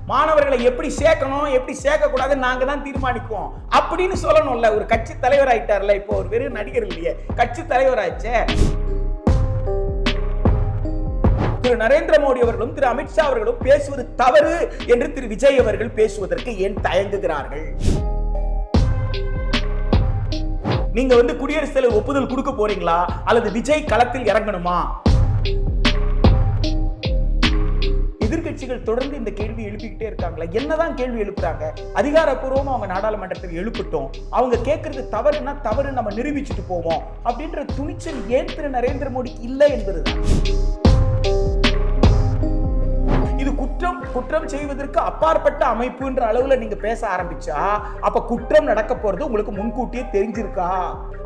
மாணவர்களை எப்படி சேர்க்கணும் எப்படி சேர்க்க கூடாது நாங்க தான் தீர்மானிப்போம் அப்படின்னு சொல்லணும்ல. ஒரு கட்சி தலைவர் ஆயிட்டார்ல, இப்போ ஒரு வெறும் நடிகர் இல்லையே, கட்சி தலைவர் ஆயிடுச்சே. திரு நரேந்திர மோடி அவர்களும் திரு அமித்ஷா அவர்களும் பேசுவது தவறு என்று திரு விஜய் அவர்கள் பேசுவதற்கு ஏன் தயங்குகிறார்கள்? நீங்க குடியரசுத் தலைவர் ஒப்புதல் கொடுக்க போறீங்களா அல்லது விஜய் களத்தில் இறங்கணுமா? எதிர்கட்சிகள் தொடர்ந்து இந்த கேள்வி எழுப்பிக்கிட்டே இருக்காங்களா? என்னதான் கேள்வி எழுப்புறாங்க? அதிகாரப்பூர்வமா அவங்க நாடாளுமன்றத்தில் எழுப்பிட்டோம், அவங்க கேட்கறது தவறுனா தவறு நம்ம நிரூபிச்சுட்டு போவோம் அப்படின்ற துணிச்சல் ஏன் திரு நரேந்திர மோடிக்கு இல்லை என்பதுதான். இது குற்றம் செய்வதற்கு அப்பாற்பட்ட அமைப்புன்ற அளவுல நீங்க பேச ஆரம்பிச்சா அப்ப குற்றம் நடக்க போறது உங்களுக்கு முன்கூட்டியே தெரிஞ்சிருக்கா?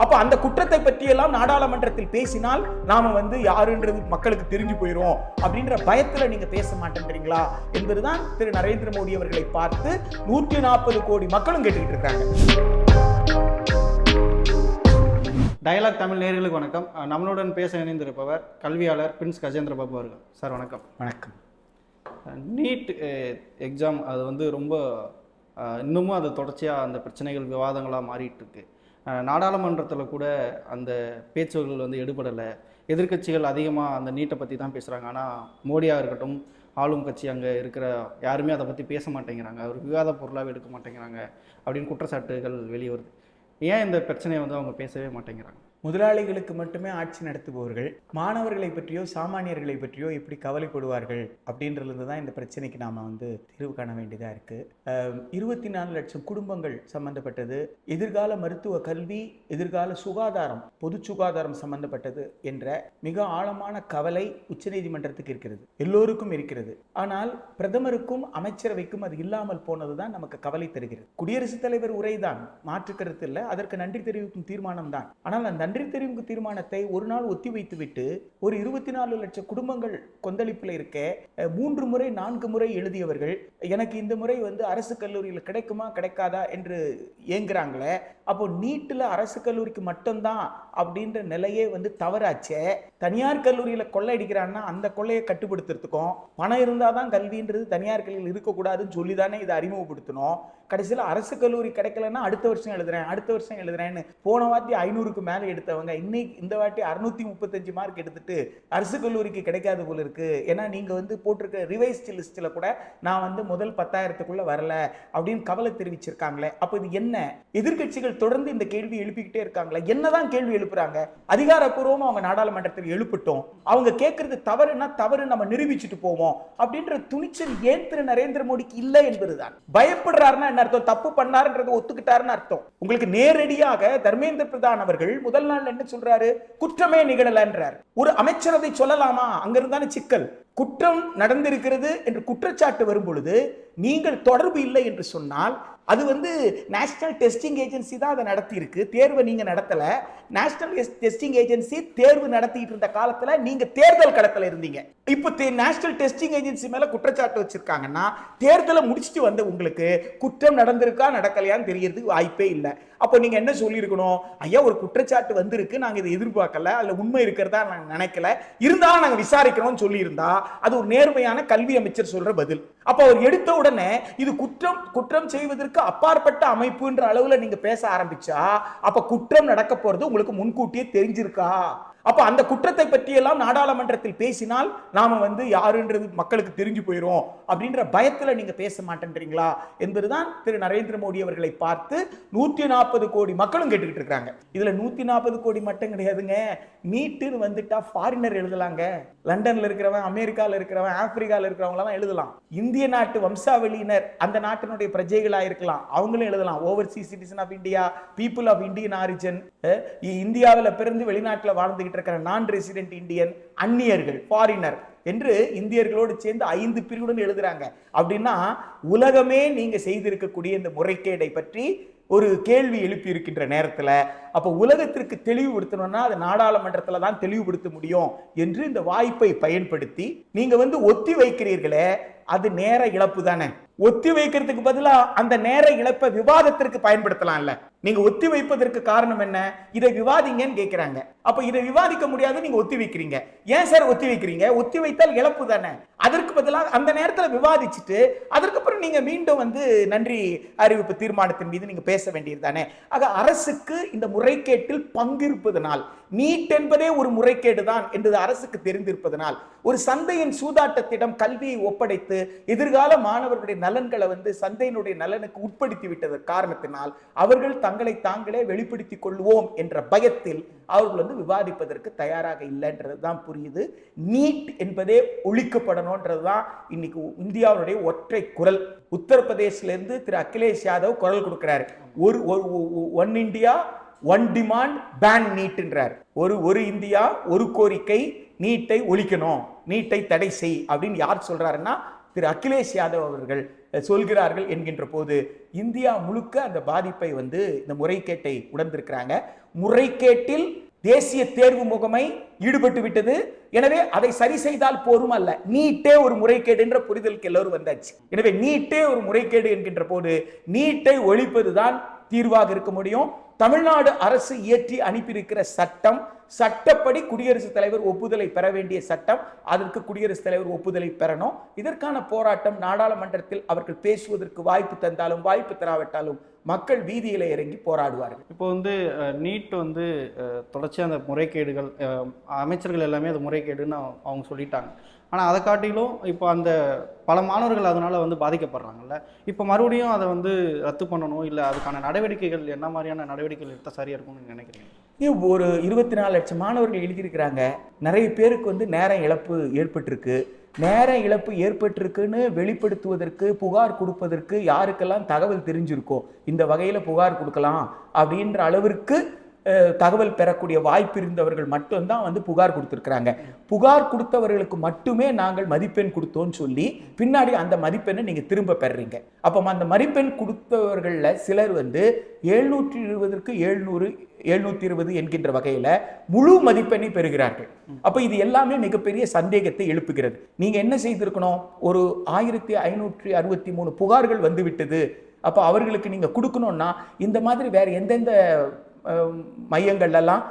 அப்ப அந்த குற்றத்தை பற்றி எல்லாம் நாடாளுமன்றத்தில் பேசினால் நாம யாருன்றது மக்களுக்கு தெரிஞ்சு போயிரும் அப்படின்ற பயத்துல நீங்க பேச மாட்டேன்றீங்களா என்பதுதான் திரு நரேந்திர மோடி அவர்களை பார்த்து 140 கோடி மக்களும் கேட்டுக்கிட்டு இருக்காங்க. டயலாக் தமிழ் நேயர்களுக்கு வணக்கம். நம்மளுடன் பேச இணைந்திருப்பவர் கல்வியாளர் பிரின்ஸ் கஜேந்திர பாபு அவர்கள். சார் வணக்கம். வணக்கம். நீட் எக்ஸாம் அது ரொம்ப இன்னமும் அது தொடர்ச்சியாக அந்த பிரச்சனைகள் விவாதங்களாக மாறிட்டு இருக்கு. நாடாளுமன்றத்தில் கூட அந்த பேச்சுகள் எடுபடலை. எதிர்கட்சிகள் அதிகமாக அந்த நீட்டை பற்றி தான் பேசுகிறாங்க. ஆனால் மோடியாக இருக்கட்டும், ஆளும் கட்சி அங்கே இருக்கிற யாருமே அதை பற்றி பேச மாட்டேங்கிறாங்க, ஒரு விவாத பொருளாகவே எடுக்க மாட்டேங்கிறாங்க அப்படின்னு குற்றச்சாட்டுகள் வெளியே வருது. ஏன் இந்த பிரச்சனையை அவங்க பேசவே மாட்டேங்கிறாங்க? முதலாளிகளுக்கு மட்டுமே ஆட்சி நடத்துபவர்கள் மாணவர்களை பற்றியோ சாமானியர்களை பற்றியோ எப்படி கவலைப்படுவார்கள் அப்படின்றது தான் இந்த பிரச்சனைக்கு நாம தீர்வு காண வேண்டியதா இருக்கு. 24 லட்சம் குடும்பங்கள் சம்பந்தப்பட்டது, எதிர்கால மருத்துவ கல்வி, எதிர்கால சுகாதாரம், பொது சுகாதாரம் சம்பந்தப்பட்டது என்ற மிக ஆழமான கவலை உச்சநீதிமன்றத்துக்கு இருக்கிறது, எல்லோருக்கும் இருக்கிறது. ஆனால் பிரதமருக்கும் அமைச்சரவைக்கும் அது இல்லாமல் போனதுதான் நமக்கு கவலை தருகிறது. குடியரசுத் தலைவர் உரைதான், மாற்று கருத்து இல்லை, அதற்கு நன்றி தெரிவிக்கும் தீர்மானம் தான். ஆனால் அந்த நன்றி தெரிவிக்கும் தீர்மானத்தை ஒரு நாள் ஒத்தி வைத்துவிட்டு ஒரு 24 லட்சம் குடும்பங்கள் கொந்தளிப்பில் இருக்க 3 முறை 4 முறை எழுதியவர்கள் எனக்கு இந்த முறை அரசு கல்லூரியில் கிடைக்குமா கிடைக்காதா என்று ஏங்குறாங்களே. அப்போ நீட்டில் அரசு கல்லூரிக்கு மட்டும்தான் அப்படின்ற நிலையே தவறாச்சே. தனியார் கல்லூரியில கொள்ளை அடிக்கிறான்னா அந்த கொள்ளையை கட்டுப்படுத்துறதுக்கும் பணம் இருந்தாதான் கல்வின்றது தனியார் கல்வியில் இருக்கக்கூடாதுன்னு சொல்லிதானே இதை அறிமுகப்படுத்தணும். கடைசியில் அரசு கல்லூரி கிடைக்கலன்னா அடுத்த வருஷம் எழுதுறேன்னு போன வாட்டி 500க்கு மேலே எடுத்தவங்க இன்னைக்கு இந்த வாட்டி 635 மார்க் எடுத்துட்டு அரசு கல்லூரிக்கு கிடைக்காது போல இருக்கு. ஏன்னா நீங்க போட்டிருக்க ரிவைஸ்ட் லிஸ்ட்ல கூட நான் முதல் 10,000க்குள்ள வரல அப்படின்னு கவலை தெரிவிச்சிருக்காங்களே. அப்ப இது என்ன? எதிர்கட்சிகள் தொடர்ந்து இந்த கேள்வி எழுப்பிக்கிட்டே இருக்காங்களா? என்னதான் கேள்வி எழுப்புறாங்க? அதிகாரப்பூர்வமா அவங்க நாடாளுமன்றத்தில் எழுப்பிட்டோம், அவங்க கேட்கறது தவறுனா தவறு நம்ம நிரூபிச்சுட்டு போவோம் அப்படின்ற துணிச்சல் ஏன் திரு நரேந்திர மோடிக்கு இல்லை என்பதுதான். பயப்படுறாருன்னா என்ன அர்த்தம்? தப்பு பண்ணாருன்றதை ஒத்துக்கிட்டாருன்னு அர்த்தம். உங்களுக்கு நேரடியாக தர்மேந்திர பிரதான் அவர்கள் முதல் நாள் என்ன சொல்றாரு? குற்றமே நிகழலன்றார். ஒரு அமைச்சர் அதை சொல்லலாமா? அங்க இருந்தானே சிக்கல். குற்றம் நடந்திருக்கிறது என்று குற்றச்சாட்டு வரும் பொழுது நீங்கள் தொடர்பு இல்லை என்று சொன்னால் அது நேஷனல் டெஸ்டிங் ஏஜென்சி தான் அதை நடத்தி இருக்கு, தேர்வை நீங்க நடத்தல. நேஷனல் டெஸ்டிங் ஏஜென்சி தேர்வு நடத்திட்டு இருந்த காலத்துல நீங்க தேர்தல் களத்துல இருந்தீங்க. இப்போ நேஷனல் டெஸ்டிங் ஏஜென்சி மேல குற்றச்சாட்டு வச்சிருக்காங்கன்னா தேர்தலை முடிச்சுட்டு உங்களுக்கு குற்றம் நடந்திருக்கா நடக்கலையான்னு தெரியறதுக்கு வாய்ப்பே இல்லை. அப்போ நீங்க என்ன சொல்லியிருக்கணும்? ஐயா ஒரு குற்றச்சாட்டு வந்திருக்கு, நாங்க இதை எதிர்பார்க்கல, அல்ல உண்மை இருக்கிறதா நாங்க நினைக்கல, இருந்தாலும் நாங்க விசாரிக்கணும்னு சொல்லியிருந்தா அது ஒரு நேர்மையான கல்வி அமைச்சர் சொல்ற பதில். அப்போ அவர் எடுத்த உடனே இது குற்றம் செய்வதற்கு அப்பாற்பட்ட அமைப்புன்ற அளவுல நீங்க பேச ஆரம்பிச்சா அப்ப குற்றம் நடக்க போறது உங்களுக்கு முன்கூட்டியே தெரிஞ்சிருக்கா? அப்ப அந்த குற்றத்தை பற்றி எல்லாம் நாடாளுமன்றத்தில் பேசினால் நாம யாருன்றது மக்களுக்கு தெரிஞ்சு போயிரும் அப்படின்ற பயத்துல நீங்க பேச மாட்டேன்றீங்களா என்பதுதான் திரு நரேந்திர மோடி அவர்களை பார்த்து 140 கோடி மக்களும் கேட்டுக்கிட்டு இருக்காங்க. இதுல 140 கோடி மட்டும் கிடையாதுங்க. நீட்டுன்னு வந்துட்டா ஃபாரினர் எழுதலாங்க. லண்டன்ல இருக்கிறவன், அமெரிக்கால இருக்கிறவன், ஆப்பிரிக்கால இருக்கிறவங்க எல்லாம் எழுதலாம். இந்திய நாட்டு வம்சாவளியினர் அந்த நாட்டினுடைய பிரஜைகளா இருக்கலாம், அவங்களும் எழுதலாம். Overseas citizen of India, people of Indian origin, இந்தியாவில் பிறந்து வெளிநாட்டில் வாழ்ந்துகிட்டு இருக்கிற நான் ரெசிடென்ட் இந்தியன், அந்நியர்கள், ஃபாரினர் என்று இந்தியர்களோடு சேர்ந்து 5 பிரிவுடன் எழுதுறாங்க. அப்படின்னா உலகமே நீங்க செய்திருக்கக்கூடிய இந்த முறைகேடை பற்றி ஒரு கேள்வி எழுப்பி இருக்கின்ற நேரத்தில் அப்ப உலகத்திற்கு தெளிவுபடுத்தணும்னா அது நாடாளுமன்றத்தில் தான் தெளிவுபடுத்த முடியும் என்று இந்த வாய்ப்பை பயன்படுத்தி நீங்க ஒத்தி வைக்கிறீர்களே, அது நேர இழப்பு தானே. ஒத்தி வைக்கிறதுக்கு பதிலா அந்த நேர இழப்பை விவாதத்திற்கு பயன்படுத்தலாம்ல. நீங்க ஒத்தி வைப்பதற்கு காரணம் என்ன? இதை விவாதிங்கன்னு கேட்கிறாங்க. அப்ப இதை விவாதிக்க முடியாது, நீங்க ஒத்தி வைக்கிறீங்க. ஏன் சார் ஒத்தி வைக்கிறீங்க? ஒத்தி வைத்தால் இழப்பு தானே. அதற்கு பதிலாக அந்த நேரத்தில் விவாதிச்சுட்டு அதற்கப்புறம் நீங்க மீண்டும் வந்து நன்றி அறிவிப்பு தீர்மானத்தின் மீது நீங்க பேச வேண்டியது தானே. ஆக அரசுக்கு இந்த முறைகேட்டில் பங்கிருப்பதனால், நீட் என்பதே ஒரு முறைகேடு தான் என்பது அரசுக்கு தெரிந்திருப்பதனால், ஒரு சந்தையின் சூதாட்டத்திடம் கல்வியை ஒப்படைத்து எதிர்கால மாணவர்களுடைய நலன்களை வந்து சந்தையினுடைய நலனுக்கு உட்படுத்தி விட்டது காரணத்தினால் அவர்கள் தங்களை தாங்களே வெளிப்படுத்திக் கொள்வோம் என்ற பயத்தில் அவர்கள் வந்து விவாதிப்பதற்கு தயாராக இல்லைன்றது தான் புரியுது. நீட் என்பதே ஒழிக்கப்படணும்ன்றதுதான் இன்னைக்கு இந்தியாவுடைய ஒற்றை குரல். உத்தரப்பிரதேசிலிருந்து திரு அகிலேஷ் யாதவ் குரல் கொடுக்கிறார். One India one demand ban நீட்ன்றார். ஒரு இந்தியா ஒரு கோரிக்கை, நீட்டை ஒழிக்கணும், நீட்டை தடை செய் அப்படின்னு யார் சொல்றாருன்னா திரு அகிலேஷ் யாதவ் அவர்கள் சொல்கிறார்கள் என்கின்ற போது இந்தியா முழுக்க அந்த பாதிப்பை வந்து இந்த முறைகேட்டை உணர்ந்திருக்கிறாங்க. முறைகேட்டில் தேசிய தேர்வு முகமை ஈடுபட்டு விட்டது. எனவே அதை சரி செய்தால் போரும் அல்ல, நீட்டே ஒரு முறைகேடு என்ற புரிதலுக்கு எல்லோரும் வந்தாச்சு. எனவே நீட்டே ஒரு முறைகேடு என்கின்ற போது நீட்டை ஒழிப்பதுதான் தீர்வாக இருக்க முடியும். தமிழ்நாடு அரசு இயற்றி அனுப்பியிருக்கிற சட்டம், சட்டப்படி குடியரசுத் தலைவர் ஒப்புதலை பெற வேண்டிய சட்டம், அதற்கு குடியரசுத் தலைவர் ஒப்புதலை பெறணும். இதற்கான போராட்டம் நாடாளுமன்றத்தில் அவர்கள் பேசுவதற்கு வாய்ப்பு தந்தாலும் வாய்ப்பு தராவிட்டாலும் மக்கள் வீதியில இறங்கி போராடுவார்கள். இப்போ வந்து நீட் வந்து தொடர்ச்சியாக அந்த முறைகேடுகள், அமைச்சர்கள் எல்லாமே அது முறைகேடுன்னு அவங்க சொல்லிட்டாங்க. ஆனால் அதை காட்டிலும் இப்போ அந்த பல மாணவர்கள் அதனால் வந்து பாதிக்கப்படுறாங்கல்ல. இப்போ மறுபடியும் அதை வந்து ரத்து பண்ணணும், இல்லை அதுக்கான நடவடிக்கைகள் என்ன மாதிரியான நடவடிக்கைகள் எடுத்தால் சரியாக இருக்கும்னு நினைக்கிறீங்க? ஒரு 24 லட்சம் மாணவர்கள் எழுதியிருக்கிறாங்க. நிறைய பேருக்கு வந்து நேர இழப்பு ஏற்பட்டிருக்கு. நேர இழப்பு ஏற்பட்டிருக்குன்னு வெளிப்படுத்துவதற்கு, புகார் கொடுப்பதற்கு யாருக்கெல்லாம் தகவல் தெரிஞ்சிருக்கோ இந்த வகையில் புகார் கொடுக்கலாம் அப்படின்ற அளவிற்கு தகவல் பெறக்கூடிய வாய்ப்பு இருந்தவர்கள் மட்டும்தான் வந்து புகார் கொடுத்துருக்குறாங்க. புகார் கொடுத்தவர்களுக்கு மட்டுமே நாங்கள் மதிப்பெண் கொடுத்தோன்னு சொல்லி பின்னாடி அந்த மதிப்பெண்ணை நீங்கள் திரும்ப பெறுறீங்க. அப்போ அந்த மதிப்பெண் கொடுத்தவர்களில் சிலர் வந்து 720க்கு 720 என்கின்ற வகையில் முழு மதிப்பெண்ணை பெறுகிறார்கள். அப்போ இது எல்லாமே மிகப்பெரிய சந்தேகத்தை எழுப்புகிறது. நீங்கள் என்ன செய்திருக்கணும்? ஒரு 1563 புகார்கள் வந்து விட்டது. அப்போ அவர்களுக்கு நீங்கள் கொடுக்கணும்னா இந்த மாதிரி வேற எந்தெந்த மையங்கள்லாம்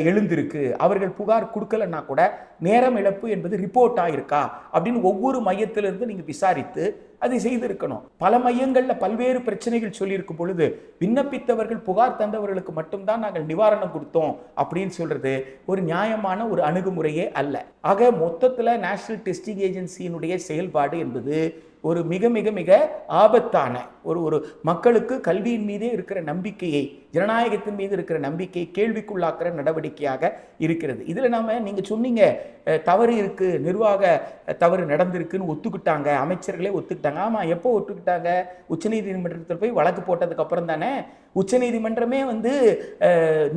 எழுந்திருக்கு, அவர்கள் புகார் கொடுக்கலன்னா கூட நேரம் இழப்பு என்பது ரிப்போர்ட் ஆயிருக்கா அப்படின்னு ஒவ்வொரு மையத்திலிருந்து நீங்க விசாரித்து அதை செய்திருக்கணும். பல மையங்கள்ல பல்வேறு பிரச்சனைகள் சொல்லியிருக்கும் பொழுது விண்ணப்பித்தவர்கள் புகார் தந்தவர்களுக்கு மட்டும்தான் நாங்கள் நிவாரணம் கொடுத்தோம் அப்படின்னு சொல்றது ஒரு நியாயமான ஒரு அணுகுமுறையே அல்ல. ஆக மொத்தத்துல நேஷனல் டெஸ்டிங் ஏஜென்சியினுடைய செயல்பாடு என்பது ஒரு மிக மிக மிக ஆபத்தான ஒரு மக்களுக்கு கல்வியின் மீதே இருக்கிற நம்பிக்கையை, ஜனநாயகத்தின் மீது இருக்கிற நம்பிக்கையை கேள்விக்குள்ளாக்குற நடவடிக்கையாக இருக்கிறது. இதுல நீங்க சொன்னீங்க தவறு இருக்கு, நிர்வாக தவறு நடந்திருக்குன்னு ஒத்துக்கிட்டாங்க, அமைச்சர்களே ஒத்துக்கிட்டாங்க. ஆமா, எப்போ ஒத்துக்கிட்டாங்க? உச்சநீதிமன்றத்தில் போய் வழக்கு போட்டதுக்கு அப்புறம் தானே. உச்சநீதிமன்றமே வந்து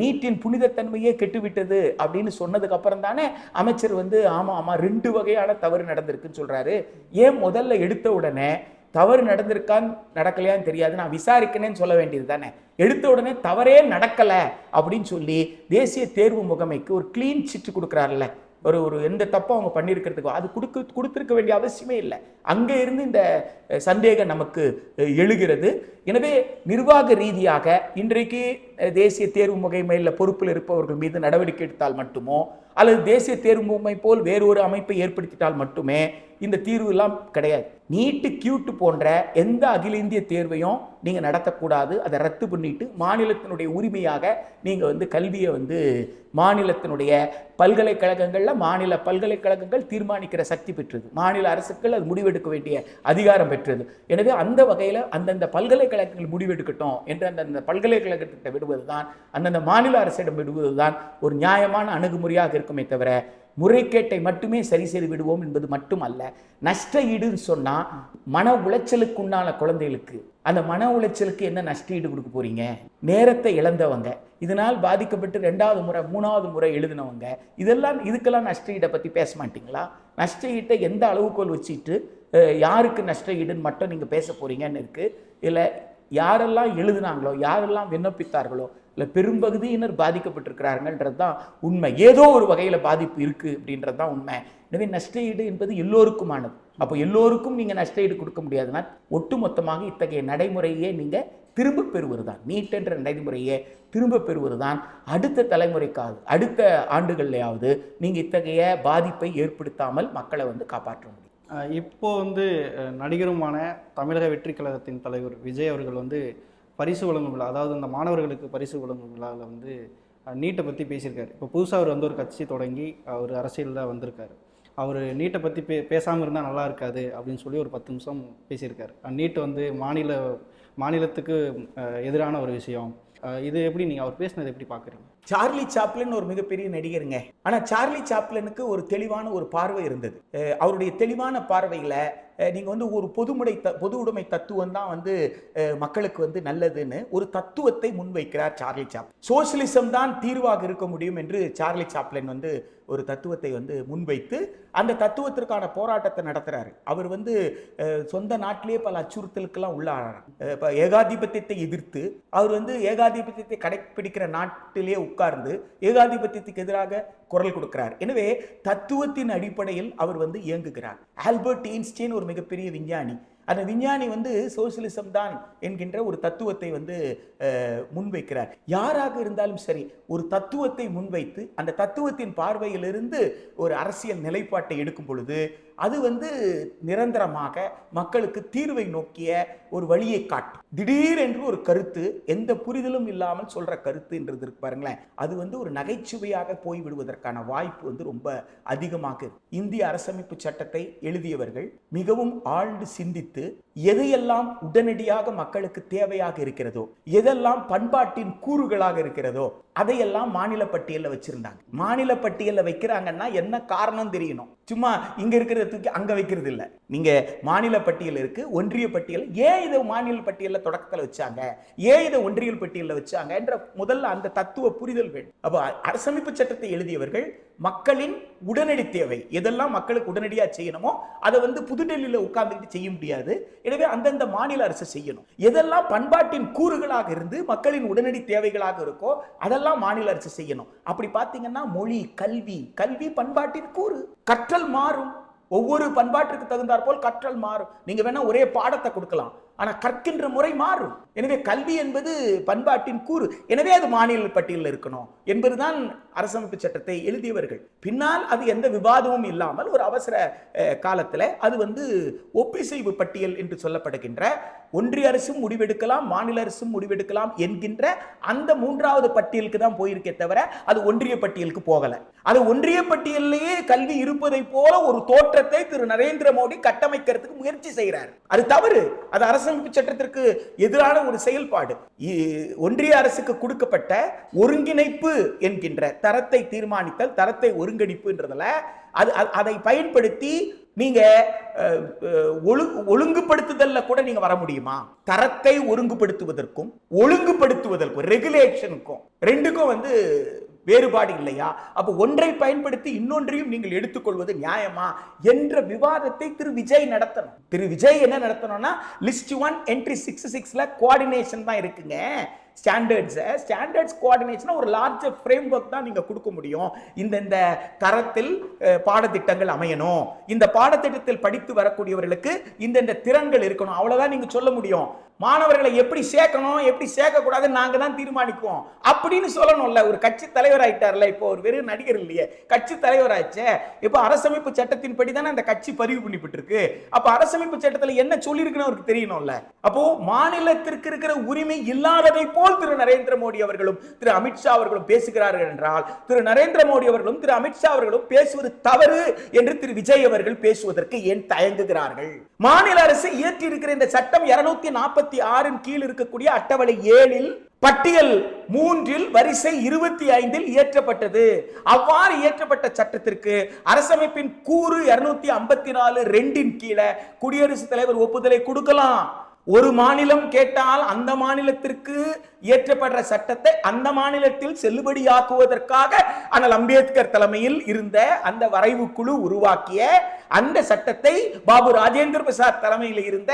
நீட்டின் புனிதத்தன்மையே கெட்டுவிட்டது அப்படின்னு சொன்னதுக்கு அப்புறம் தானே அமைச்சர் வந்து ஆமா 2 வகையான தவறு நடந்திருக்குன்னு சொல்றாரு. ஏன் முதல்ல எடுத்த உடனே தவறு நடந்திருக்கான்னு நடக்கலையான்னு தெரியாது, நான் விசாரிக்கிறேன்னு சொல்ல வேண்டியது தானே. எடுத்த உடனே தவறே நடக்கல அப்படின்னு சொல்லி தேசிய தேர்வு முகமைக்கு ஒரு கிளீன் சிட் கொடுக்குறாருல்ல, ஒரு எந்த தப்பும் அவங்க பண்ணியிருக்கிறதுக்கு அது கொடுத்துருக்க வேண்டிய அவசியமே இல்லை. அங்கே இருந்து இந்த சந்தேகம் நமக்கு எழுகிறது. எனவே நிர்வாக ரீதியாக இன்றைக்கு தேசிய தேர்வு முகமையில் பொறுப்பில் இருப்பவர்கள் மீது நடவடிக்கை எடுத்தால் மட்டுமோ அல்லது தேசிய தேர்வு முகமை போல் வேறொரு அமைப்பை ஏற்படுத்திட்டால் மட்டுமே இந்த தீர்வு எல்லாம் கிடையாது. நீட்டு கியூட்டு போன்ற எந்த அகில இந்திய தேர்வையும் நீங்கள் நடத்தக்கூடாது. அதை ரத்து பண்ணிட்டு மாநிலத்தினுடைய உரிமையாக நீங்கள் வந்து கல்வியை வந்து மாநிலத்தினுடைய பல்கலைக்கழகங்களில் மாநில பல்கலைக்கழகங்கள் தீர்மானிக்கிற சக்தி பெற்றது, மாநில அரசுகள் அது முடிவெடுக்க வேண்டிய அதிகாரம் பெற்றது. எனவே அந்த வகையில் அந்தந்த பல்கலைக்கழகங்கள் முடிவெடுக்கட்டும் என்று அந்தந்த பல்கலைக்கழகத்திட்ட விடுவதுதான், அந்தந்த மாநில அரசிடம் விடுவதுதான் ஒரு நியாயமான அணுகுமுறையாக இருக்குமே தவிர முறைகேட்டை மட்டுமே சரி செய்து விடுவோம் என்பது மட்டும் அல்ல. நஷ்ட ஈடுன்னு சொன்னா மன உளைச்சலுக்குண்டான குழந்தைகளுக்கு அந்த மன உளைச்சலுக்கு என்ன நஷ்ட ஈடு கொடுக்க போறீங்க? நேரத்தை இழந்தவங்க, இதனால் பாதிக்கப்பட்டு 2வது முறை 3வது முறை எழுதினவங்க, இதுக்கெல்லாம் நஷ்ட ஈடை பத்தி பேச மாட்டீங்களா? நஷ்ட ஈட்டை எந்த அளவுகோல் வச்சுட்டு யாருக்கு நஷ்ட ஈடுன்னு மட்டும் நீங்க பேச போறீங்கன்னு இருக்கு. இல்லை யாரெல்லாம் எழுதினாங்களோ, யாரெல்லாம் விண்ணப்பித்தார்களோ இல்லை பெரும்பகுதியினர் பாதிக்கப்பட்டிருக்கிறார்கள்ன்றது தான் உண்மை. ஏதோ ஒரு வகையில் பாதிப்பு இருக்குது அப்படின்றது தான் உண்மை. எனவே நஷ்டஈடு என்பது எல்லோருக்குமானது. அப்போ எல்லோருக்கும் நீங்கள் நஷ்டஈடு கொடுக்க முடியாதுன்னா ஒட்டுமொத்தமாக இத்தகைய நடைமுறையே நீங்கள் திரும்ப பெறுவது தான், நீட் என்ற நடைமுறையை திரும்ப பெறுவது தான் அடுத்த தலைமுறைக்காவது அடுத்த ஆண்டுகள்லையாவது நீங்கள் இத்தகைய பாதிப்பை ஏற்படுத்தாமல் மக்களை காப்பாற்ற முடியும். இப்போ நடிகருமான தமிழக வெற்றி கழகத்தின் தலைவர் விஜய் அவர்கள் பரிசு வழங்கும் விழா, அதாவது இந்த மாணவர்களுக்கு பரிசு வழங்கும் விழாவில் நீட்டை பற்றி பேசியிருக்காரு. இப்போ புதுசாக அவர் ஒரு கட்சி தொடங்கி அவர் அரசியலில் வந்திருக்காரு. அவர் நீட்டை பற்றி பேசாமல் இருந்தால் நல்லா இருக்காது அப்படின்னு சொல்லி ஒரு 10 நிமிஷம் பேசியிருக்காரு. நீட் மாநிலத்துக்கு எதிரான ஒரு விஷயம். இது எப்படி நீங்கள் அவர் பேசினது எப்படி பார்க்குறீங்க? சார்லி சாப்ளின் ஒரு மிகப்பெரிய நடிகருங்க. ஆனால் சார்லி சாப்ளினுக்கு ஒரு தெளிவான ஒரு பார்வை இருந்தது. அவருடைய தெளிவான பார்வையில் நீங்கள் ஒரு பொது உடைமை தத்துவம் தான் மக்களுக்கு நல்லதுன்னு ஒரு தத்துவத்தை முன்வைக்கிறார் சார்லி சாப்ளின். சோசியலிசம் தான் தீர்வாக இருக்க முடியும் என்று சார்லி சாப்ளின் ஒரு தத்துவத்தை முன்வைத்து அந்த தத்துவத்திற்கான போராட்டத்தை நடத்துறாரு. அவர் சொந்த நாட்டிலேயே பல அச்சுறுத்தலுக்கெல்லாம் உள்ளாகிறார். இப்போ ஏகாதிபத்தியத்தை எதிர்த்து அவர் ஏகாதிபத்தியத்தை கடைப்பிடிக்கிற நாட்டிலேயே உட்கார்ந்து ஏகாதிபத்தியத்துக்கு எதிராக குரல் கொடுக்கிறார். எனவே தத்துவத்தின் அடிப்படையில் அவர் இயங்குகிறார். ஆல்பர்ட் ஐன்ஸ்டீன் ஒரு மிகப்பெரிய விஞ்ஞானி. அந்த விஞ்ஞானி சோசியலிசம் தான் என்கின்ற ஒரு தத்துவத்தை முன்வைக்கிறார். யாராக இருந்தாலும் சரி ஒரு தத்துவத்தை முன்வைத்து அந்த தத்துவத்தின் பார்வையிலிருந்து ஒரு அரசியல் நிலைப்பாட்டை எடுக்கும் பொழுது அது நிரந்தரமாக மக்களுக்கு தீர்வை நோக்கிய ஒரு வழியை காட்டும். திடீரென்று ஒரு கருத்து எந்த புரிதலும் இல்லாமல் சொல்ற கருத்துன்றது இருக்கு பாருங்களேன், அது ஒரு நகைச்சுவையாக போய்விடுவதற்கான வாய்ப்பு ரொம்ப அதிகமாக. இந்திய அரசமைப்பு சட்டத்தை எழுதியவர்கள் மிகவும் ஆழ்ந்து சிந்தித்து எதையெல்லாம் உடனடியாக மக்களுக்கு தேவையாக இருக்கிறதோ, எதெல்லாம் பண்பாட்டின் கூறுகளாக இருக்கிறதோ அதையெல்லாம் மாநில பட்டியலில் வச்சிருந்தாங்க. மாநில பட்டியலில் வைக்கிறாங்கன்னா என்ன காரணம் தெரியணும். சும்மா இங்க இருக்கிறத தூக்கி அங்க வைக்கிறது இல்லை. நீங்க மாநில பட்டியல் இருக்கு, ஒன்றிய பட்டியல். ஏன் இதை மாநில பட்டியலில் தொடக்கத்தில் வச்சாங்க, ஏன் இதை ஒன்றியல் பட்டியலில் வச்சாங்க என்ற முதல்ல அந்த தத்துவ புரிதல் வேண்டும். அப்போ அரசமைப்பு சட்டத்தை எழுதியவர்கள் மக்களின் உடனடி தேவை எதெல்லாம் மக்களுக்கு உடனடியாக செய்யணுமோ அதை புதுடெல்லியில் உட்கார்ந்துக்கிட்டு செய்ய முடியாது. எனவே அந்தந்த மாநில அரசு செய்யணும். எதெல்லாம் பண்பாட்டின் கூறுகளாக இருந்து மக்களின் உடனடி தேவைகளாக இருக்கோ அதெல்லாம் மாநில அரசு செய்யணும். அப்படி பார்த்தீங்கன்னா மொழி, கல்வி பண்பாட்டின் கூறு. கற்றல் மாறும். ஒவ்வொரு பண்பாட்டிற்கு தகுந்தாற் போல் கற்றல் மாறும். நீங்க வேணா ஒரே பாடத்தை கொடுக்கலாம், ஆனா கற்கின்ற முறை மாறும். எனவே கல்வி என்பது பண்பாட்டின் கூறு. எனவே அது மாநில பட்டியலில் இருக்கணும் என்பதுதான் அரசமைப்பு சட்டத்தை எழுதியவர்கள். பின்னால் அது எந்த விவாதமும் இல்லாமல் ஒரு அவசர காலத்தில் அது ஒப்பிசைவு பட்டியல் என்று சொல்லப்படுகின்ற ஒன்றிய அரசும் முடிவெடுக்கலாம், மாநில அரசும் முடிவெடுக்கலாம் என்கின்ற அந்த 3வது பட்டியலுக்கு தான் போயிருக்கே தவிர அது ஒன்றிய பட்டியலுக்கு போகல. அது ஒன்றிய பட்டியலிலேயே கல்வி இருப்பதை போல ஒரு தோற்றத்தை திரு நரேந்திர மோடி கட்டமைக்கிறதுக்கு முயற்சி செய்கிறார். அது தவறு. அது அரசமைப்பு சட்டத்திற்கு எதிரான ஒரு செயல்பாடு. ஒன்றிய அரசுக்கு கொடுக்கப்பட்ட ஒருங்கிணைப்பு என்கின்ற தரத்தை தீர்மானித்தல், தரத்தை ஒருங்கிணைப்புன்றதுல அதை பயன்படுத்தி நீங்க ஒழுங்குபடுத்துதல்ல கூட நீங்க வர முடியுமா? தரத்தை ஒருங்குபடுத்துவதற்கும் ஒழுங்குபடுத்துவதற்கும் ரெகுலேஷனுக்கும் ரெண்டுக்கும் வேறுபாடு இல்லையா? அப்ப ஒன்றை பயன்படுத்தி இன்னொன்றையும் நீங்கள் எடுத்துக்கொள்வது நியாயமா என்ற விவாதத்தை திரு விஜய் நடத்தணும். திரு விஜய் என்ன நடத்தணும்னா லிஸ்ட் 1 என்ட்ரி 66ல கோஆர்டினேஷன் தான் இருக்குங்க. ஸ்டாண்டர்ட்ஸ் கோஆர்டினேஷன் ஒரு லார்ஜர் ஃப்ரேம்வொர்க் தான் நீங்க கொடுக்க முடியும். இந்த தரத்தில் பாடத்திட்டங்கள் அமையணும், இந்த பாடத்திட்டத்தில் படித்து வரக்கூடியவர்களுக்கு இந்த திறன்கள் இருக்கணும், அவ்வளவுதான் நீங்க சொல்ல முடியும். மாணவர்களை எப்படி சேர்க்கணும் எப்படி சேர்க்க கூடாது நாங்க தான் தீர்மானிக்குவோம் அப்படின்னு சொல்லணும்ல. ஒரு கட்சி தலைவர் ஆயிட்டார்ல, இப்போ ஒரு வெறும் நடிகர் இல்லையே, கட்சி தலைவர் ஆயிடுச்சு. இப்போ அரசமைப்பு சட்டத்தின் படி தானே அந்த கட்சி பதிவு பண்ணிவிட்டு இருக்கு. அப்ப அரசமைப்பு சட்டத்துல என்ன சொல்லி இருக்குன்னு அவருக்கு தெரியணும்ல. அப்போ மாநிலத்திற்கு இருக்கிற உரிமை இல்லாததை போல் திரு நரேந்திர மோடி அவர்களும் திரு அமித்ஷா அவர்களும் பேசுகிறார்கள் என்றால் திரு நரேந்திர மோடி அவர்களும் திரு அமித்ஷா அவர்களும் பேசுவது தவறு என்று திரு விஜய் அவர்கள் பேசுவதற்கு ஏன் தயங்குகிறார்கள்? மாநில அரசு இயற்றி இருக்கிற இந்த சட்டம் 246 கீழ் இருக்கக்கூடிய அட்டவணை 7 பட்டியல் 3 வரிசை 25 இயற்றப்பட்டது. அவ்வாறு இயற்றப்பட்ட சட்டத்திற்கு அரசமைப்பின் கூறு 254 2 கீழே குடியரசுத் தலைவர் ஒப்புதலை கொடுக்கலாம். ஒரு மாநிலம் கேட்டால் அந்த மாநிலத்திற்கு இயற்றப்படுற சட்டத்தை அந்த மாநிலத்தில் செல்லுபடியாக்குவதற்காக அண்ணல் அம்பேத்கர் தலைமையில் இருந்த அந்த வரைவு குழு உருவாக்கிய அந்த சட்டத்தை பாபு ராஜேந்திர பிரசாத் தலைமையில் இருந்த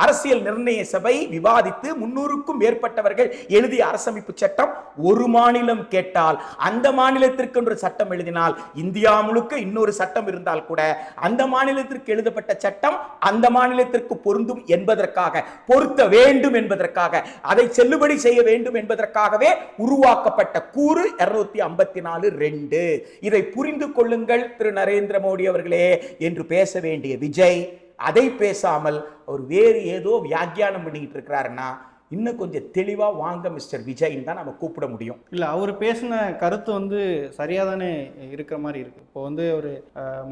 அரசியல் நிர்ணய சபை விவாதித்து 300க்கும் மேற்பட்டவர்கள் எழுதிய அரசமைப்பு சட்டம். ஒரு மாநிலம் கேட்டால் அந்த மாநிலத்திற்கு ஒரு சட்டம் எழுதினால், இந்தியா முழுக்க இன்னொரு சட்டம் இருந்தால் கூட அந்த மாநிலத்திற்கு எழுதப்பட்ட சட்டம் அந்த மாநிலத்திற்கு பொருந்தும் என்பதற்காக, பொருத்த வேண்டும் என்பதற்காக, அதை செல்லுபடி செய்ய வேண்டும் என்பதற்காகவே உருவாக்கப்பட்ட கூறு 254(2). இதை புரிந்து கொள்ளுங்கள் திரு நரேந்திர மோடி அவர்களே என்று பேச வேண்டிய விஜய் அதை பேசாமல் அவர் வேறு ஏதோ வியாக்கியானம் பண்ணிட்டு இருக்கிறாருன்னா, இன்னும் கொஞ்சம் தெளிவா வாங்க மிஸ்டர் விஜய் தான் நம்ம கூப்பிட முடியும். இல்லை, அவர் பேசின கருத்து வந்து சரியாக தானே இருக்கிற மாதிரி இருக்கு. இப்போ வந்து ஒரு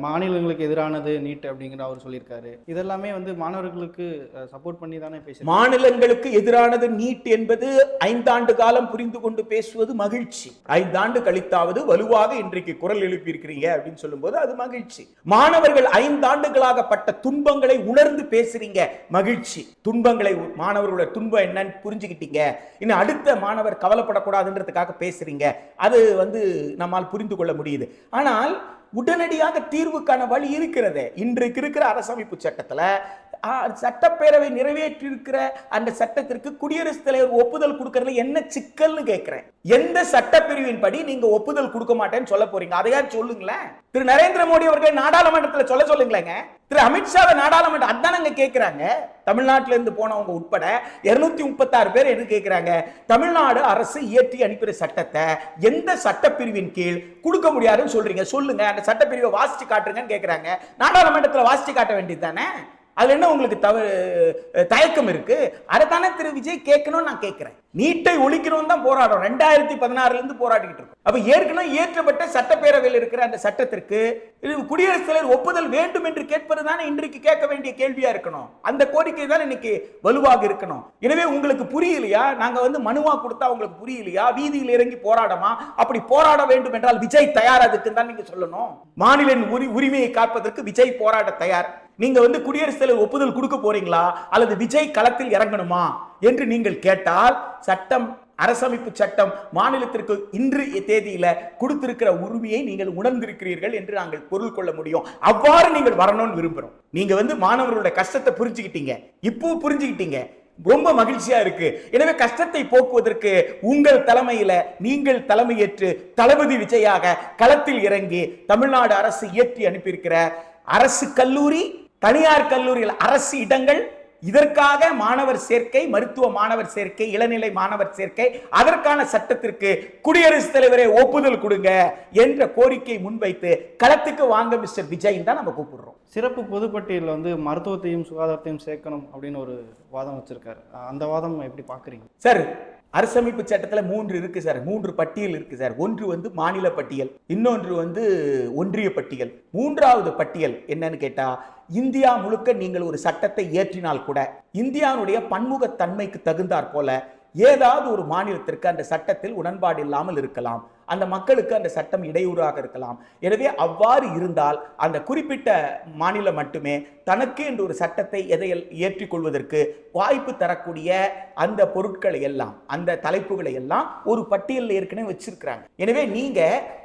மாநிலங்களுக்கு எதிரானது நீட் அப்படிங்கிற அவர் சொல்லியிருக்காரு. இதெல்லாமே வந்து மாணவர்களுக்கு சப்போர்ட் பண்ணி தானே பேச. மாநிலங்களுக்கு எதிரானது நீட் என்பது 5 ஆண்டு காலம் புரிந்து கொண்டு பேசுவது மகிழ்ச்சி. 5 ஆண்டு கழித்தாவது வலுவாக இன்றைக்கு குரல் எழுப்பி இருக்கிறீங்க அப்படின்னு சொல்லும்போது அது மகிழ்ச்சி. மாணவர்கள் 5 ஆண்டுகளாக பட்ட துன்பங்களை உணர்ந்து பேசுறீங்க, மகிழ்ச்சி. துன்பங்களை, மாணவர்களோட துன்பம் என்ன புரிஞ்சுக்கிட்டீங்க, இன்னும் அடுத்த மாணவர் கவலைப்படக்கூடாதுன்றதுக்காக பேசுறீங்க, அது வந்து நம்மால் புரிந்து கொள்ள முடியுது. ஆனால் உடனடியாக தீர்வுக்கான வழி இருக்கிறது. இன்றைக்கு இருக்கிற அரசமைப்பு சட்டத்துல சட்டப்பேரவை நிறைவேற்றி இருக்கிற அந்த சட்டத்திற்கு குடியரசுத் தலைவர் ஒப்புதல் கொடுக்கறதுல என்ன சிக்கல்னு கேட்கிறேன். எந்த சட்டப்பிரிவின் படி நீங்க ஒப்புதல் கொடுக்க மாட்டேன்னு சொல்ல போறீங்க? அதையாவது சொல்லுங்களேன். திரு நரேந்திர மோடி அவர்கள் நாடாளுமன்றத்தில் சொல்லுங்களேங்க. திரு அமித்ஷாவை நாடாளுமன்றம் அதானங்க கேட்கிறாங்க. தமிழ்நாட்டில இருந்து போனவங்க உட்பட 236 பேர் என்ன கேட்கிறாங்க? தமிழ்நாடு அரசு இயற்றி அனுப்பிற சட்டத்தை எந்த சட்டப்பிரிவின் கீழ் கொடுக்க முடியாதுன்னு சொல்றீங்க, சொல்லுங்க, அந்த சட்டப்பிரிவை வாசிச்சு காட்டுங்கன்னு கேட்கிறாங்க. நாடாளுமன்றத்தில் வாசிச்சு காட்ட வேண்டியது தானே? அது என்ன உங்களுக்கு தயக்கம் இருக்கு? அதைத்தானே திரு விஜய் கேட்கணும். நான் கேட்கிறேன், நீட்டை ஒழிக்கணும் தான் போராடுறோம். 2016 இருந்து போராடிக்கிட்டு இருக்கோம். அப்ப ஏற்கனவே ஏற்றப்பட்ட சட்டப்பேரவையில் இருக்கிற அந்த சட்டத்திற்கு குடியரசுத் தலைவர் ஒப்புதல் வேண்டும் என்று கேட்பது தானே இன்றைக்கு கேட்க வேண்டிய கேள்வியா இருக்கணும். அந்த கோரிக்கை தான் இன்னைக்கு வலுவாக இருக்கணும். எனவே உங்களுக்கு புரியலையா? நாங்க வந்து மனுவா கொடுத்தா உங்களுக்கு புரியலையா? வீதியில் இறங்கி போராடமா? அப்படி போராட வேண்டும் என்றால் விஜய் தயார், அதுக்கு தான் நீங்க சொல்லணும். மாநில உரிமையை காப்பதற்கு விஜய் போராட தயார். நீங்க வந்து குடியரசுத் தலைவர் ஒப்புதல் கொடுக்க போறீங்களா அல்லது விஜய் களத்தில் இறங்கணுமா என்று நீங்கள் கேட்டால், சட்டம், அரசமைப்பு சட்டம் மாநிலத்திற்கு இன்றைய தேதியில கொடுத்திருக்கிற உரிமையை நீங்கள் உணர்ந்திருக்கிறீர்கள் என்று நாங்கள் பொருள் கொள்ள முடியும். அவ்வாறு நீங்கள் வரணும்னு விரும்புறோம். நீங்க வந்து மாணவர்களுடைய கஷ்டத்தை புரிஞ்சுக்கிட்டீங்க, இப்போ புரிஞ்சுக்கிட்டீங்க, ரொம்ப மகிழ்ச்சியா இருக்கு. எனவே கஷ்டத்தை போக்குவதற்கு உங்கள் தலைமையில நீங்கள் தலைமையேற்று தளபதி விஜயாக களத்தில் இறங்கி தமிழ்நாடு அரசு இயற்றி அனுப்பியிருக்கிற அரசு கல்லூரி, தனியார் கல்லூரிகள், அரசு இடங்கள், இதற்காக மாணவர் சேர்க்கை, மருத்துவ மாணவர் சேர்க்கை, இளநிலை மாணவர் சேர்க்கை, அதற்கான சட்டத்திற்கு குடியரசுத் தலைவரே ஒப்புதல் கொடுங்க என்ற கோரிக்கை முன்வைத்து களத்துக்கு வாங்க மிஸ்டர் விஜய் தான் நம்ம கூப்பிடுறோம். சிறப்பு பொதுப்பட்டியலில் வந்து மருத்துவத்தையும் சுகாதாரத்தையும் சேர்க்கணும் அப்படின்னு ஒரு வாதம் வச்சிருக்காரு. அந்த வாதம் எப்படி பாக்குறீங்க சார்? அரசமைப்பு சட்டத்துல 3 இருக்கு சார், 3 பட்டியல் இருக்கு சார். ஒன்று வந்து மாநில பட்டியல், இன்னொன்று வந்து ஒன்றிய பட்டியல், 3வது பட்டியல் என்னன்னு கேட்டா, இந்தியா முழுக்க நீங்கள் ஒரு சட்டத்தை இயற்றினால் கூட இந்தியாவுடைய பன்முகத்தன்மைக்கு தகுந்தாற் போல ஏதாவது ஒரு மாநிலத்திற்கு அந்த சட்டத்தில் உடன்பாடு இல்லாமல் இருக்கலாம், அந்த மக்களுக்கு அந்த சட்டம் இடையூறாக இருக்கலாம். எனவே அவ்வாறு இருந்தால் அந்த குறிப்பிட்ட மாநிலம் மட்டுமே தனக்கு என்று ஒரு சட்டத்தை ஏற்றிக்கொள்வதற்கு வாய்ப்பு தரக்கூடிய அந்த பொருட்களை எல்லாம், அந்த தலைப்புகளை எல்லாம் ஒரு பட்டியலில் ஏற்கனவே வச்சிருக்கிறாங்க. எனவே நீங்க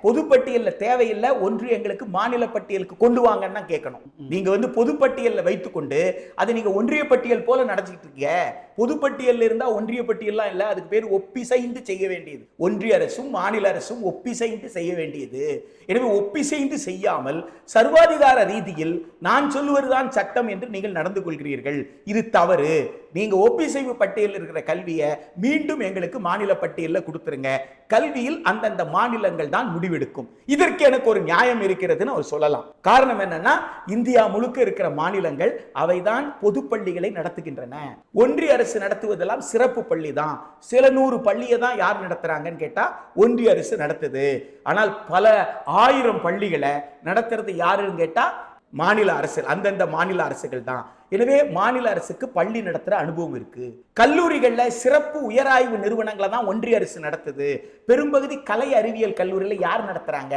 பொதுப்பட்டியலில் தேவையில்லை, ஒன்று எங்களுக்கு மாநில பட்டியலுக்கு கொண்டு வாங்கன்னா கேட்கணும். நீங்க வந்து பொதுப்பட்டியலில் வைத்துக்கொண்டு அதை நீங்க ஒன்றிய பட்டியல் போல நடத்திட்டு இருக்கீங்க. பொதுப்பட்டியலில் இருந்தா ஒன்றிய பட்டியல்லாம் இல்லை, அதுக்கு பேர் ஒப்பிசைந்து செய்ய வேண்டியது. ஒன்றிய அரசும் மாநில அரசும் ஒப்பிசைந்து செய்ய வேண்டியது. எனவே ஒப்பிசைந்து செய்யாமல் சர்வாதிகார ரீதியில் நான் சொல்லுவதுதான் சட்டம் என்று நீங்கள் நடந்து கொள்கிறீர்கள். இது தவறு. நீங்க ஒப்பிசைவு பட்டியலில் இருக்கிற கல்வியை மீண்டும் எங்களுக்கு மாநில பட்டியலில் கொடுத்துருங்க. கல்வியில் அந்தந்த மாநிலங்கள் தான் முடிவெடுக்கும். இதற்கு எனக்கு ஒரு நியாயம் இருக்கிறதுன்னு அவர் சொல்லலாம். காரணம் என்னன்னா, இந்தியா முழுக்க இருக்கிற மாநிலங்கள் அவைதான் பொது பள்ளிகளை நடத்துகின்றன. ஒன்றிய அரசு நடத்துவதெல்லாம் சிறப்பு பள்ளி தான். சில 100 பள்ளியை தான் யார் நடத்துறாங்கன்னு கேட்டா ஒன்றிய அரசு நடத்துது. ஆனால் பல 1000 பள்ளிகளை நடத்துறது யாருன்னு கேட்டா மாநில அரசு, அந்தந்த மாநில அரசுகள் தான். எனவே மாநில அரசுக்கு பள்ளி நடத்துற அனுபவம் இருக்கு. கல்லூரிகள்ல சிறப்பு உயராய்வு நிறுவனங்களை தான் ஒன்றிய அரசு நடத்துது. பெரும்பகுதி கலை அறிவியல் கல்லூரியில யார் நடத்துறாங்க?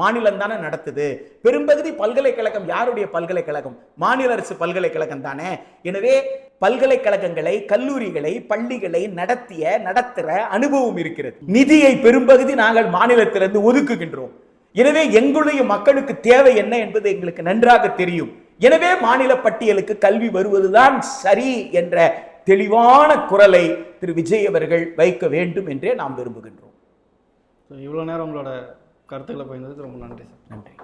மாநிலம் தானே நடத்துது. பெரும்பகுதி பல்கலைக்கழகம் யாருடைய பல்கலைக்கழகம்? மாநில அரசு பல்கலைக்கழகம் தானே. எனவே பல்கலைக்கழகங்களை, கல்லூரிகளை, பள்ளிகளை நடத்துற அனுபவம் இருக்கிறது. நிதியை பெரும்பகுதி நாங்கள் மாநிலத்திலிருந்து ஒதுக்குகின்றோம். எனவே எங்களுடைய மக்களுக்கு தேவை என்ன என்பது எங்களுக்கு நன்றாக தெரியும். எனவே மாநில பட்டியலுக்கு கல்வி வருவதுதான் சரி என்ற தெளிவான குரலை திரு விஜய் அவர்கள் வைக்க வேண்டும் என்றே நாம் விரும்புகின்றோம். இவ்வளோ நேரம் உங்களோட கருத்துக்களை பகிர்ந்ததுக்கு ரொம்ப நன்றி சார். நன்றி.